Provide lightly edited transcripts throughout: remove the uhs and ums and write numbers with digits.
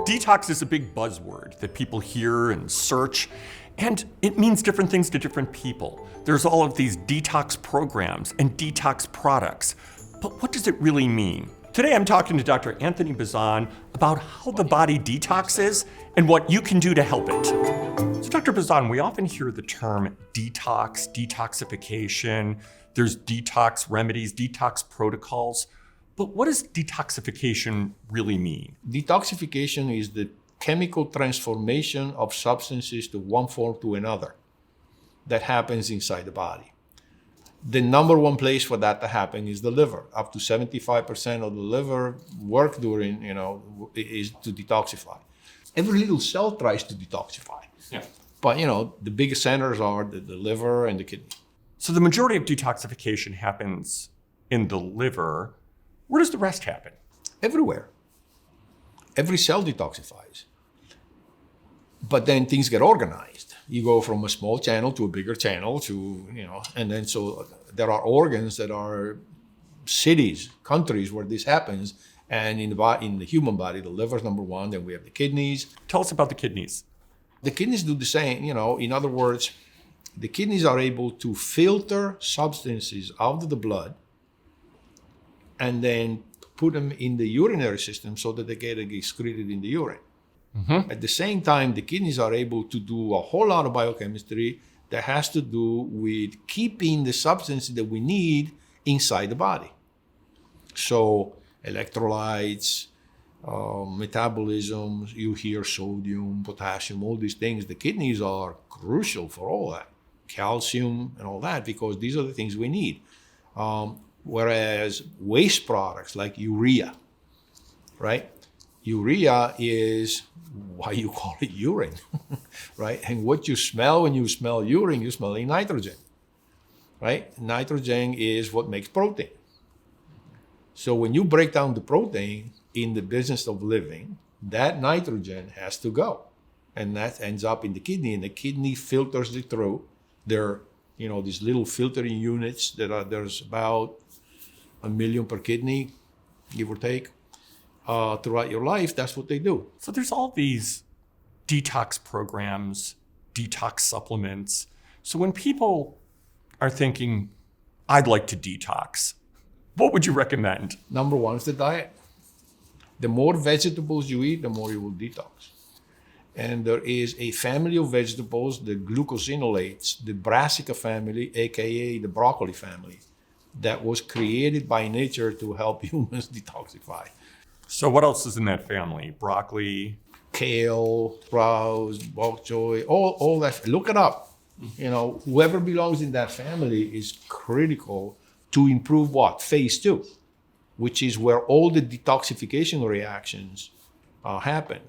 Detox is a big buzzword that people hear and search, and it means different things to different people. There's all of these detox programs and detox products, but what does it really mean? Today I'm talking to Dr. Anthony Bazzan about how the body detoxes and what you can do to help it. So Dr. Bazzan, we often hear the term detox, detoxification, there's detox remedies, detox protocols, but what does detoxification really mean? Detoxification is the chemical transformation of substances to one form to another that happens inside the body. The number one place for that to happen is the liver. Up to 75% of the liver work during, is to detoxify. Every little cell tries to detoxify. Yeah. But, the biggest centers are the liver and the kidney. So the majority of detoxification happens in the liver. Where does the rest happen? Everywhere. Every cell detoxifies. But then things get organized. You go from a small channel to a bigger channel and then so there are organs that are cities, countries where this happens. And in the human body, the liver is number one, then we have the kidneys. Tell us about the kidneys. The kidneys do the same, in other words, the kidneys are able to filter substances out of the blood and then put them in the urinary system so that they get excreted in the urine. Mm-hmm. At the same time, the kidneys are able to do a whole lot of biochemistry that has to do with keeping the substances that we need inside the body. So electrolytes, metabolism, you hear sodium, potassium, all these things. The kidneys are crucial for all that. Calcium and all that, because these are the things we need. Whereas waste products like urea, right? Urea is why you call it urine, right? And what you smell when you smell urine, you're smelling nitrogen, right? Nitrogen is what makes protein. So when you break down the protein in the business of living, that nitrogen has to go. And that ends up in the kidney, and the kidney filters it through. There are, these little filtering units there's about 1 million per kidney, give or take. Throughout your life, that's what they do. So there's all these detox programs, detox supplements. So when people are thinking, I'd like to detox, what would you recommend? Number one is the diet. The more vegetables you eat, the more you will detox. And there is a family of vegetables, the glucosinolates, the brassica family, aka the broccoli family, that was created by nature to help humans detoxify. So what else is in that family? Broccoli, kale, sprouts, bok choy, all that. Look it up. Whoever belongs in that family is critical to improve what? Phase 2, which is where all the detoxification reactions happen.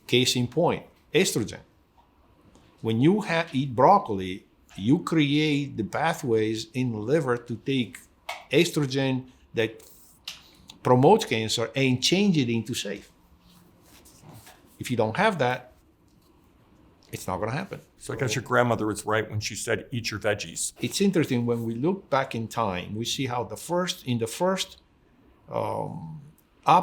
Case in point, estrogen. When you eat broccoli, you create the pathways in the liver to take estrogen that promotes cancer and change it into safe. If you don't have that, it's not going to happen. So I guess your grandmother was right when she said, eat your veggies. It's interesting when we look back in time, we see how up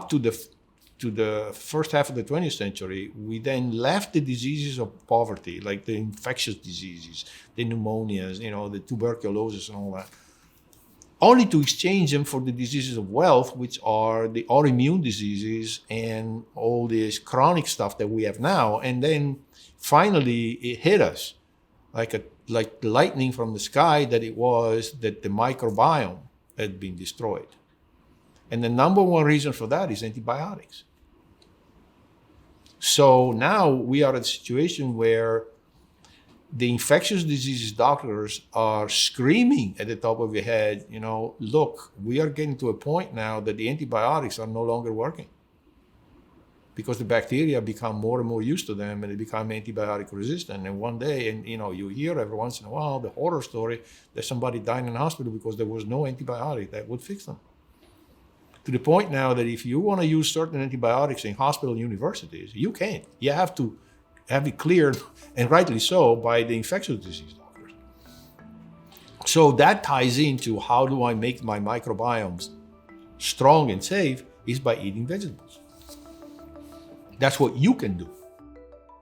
to the first half of the 20th century, we then left the diseases of poverty, like the infectious diseases, the pneumonias, the tuberculosis and all that, only to exchange them for the diseases of wealth, which are the autoimmune diseases and all this chronic stuff that we have now. And then finally it hit us like lightning from the sky that the microbiome had been destroyed. And the number one reason for that is antibiotics. So now we are at a situation where the infectious diseases doctors are screaming at the top of your head, look, we are getting to a point now that the antibiotics are no longer working because the bacteria become more and more used to them and they become antibiotic resistant. And one day, you hear every once in a while the horror story that somebody died in the hospital because there was no antibiotic that would fix them. To the point now that if you want to use certain antibiotics in hospital and universities, you can't. You have to have it cleared, and rightly so, by the infectious disease doctors. So that ties into how do I make my microbiomes strong and safe is by eating vegetables. That's what you can do.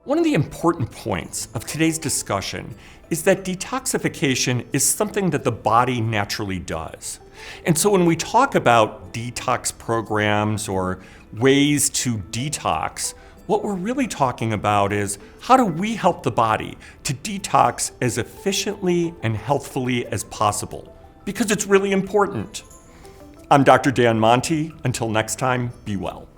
One of the important points of today's discussion is that detoxification is something that the body naturally does. And so when we talk about detox programs or ways to detox, what we're really talking about is how do we help the body to detox as efficiently and healthfully as possible? Because it's really important. I'm Dr. Dan Monti. Until next time, be well.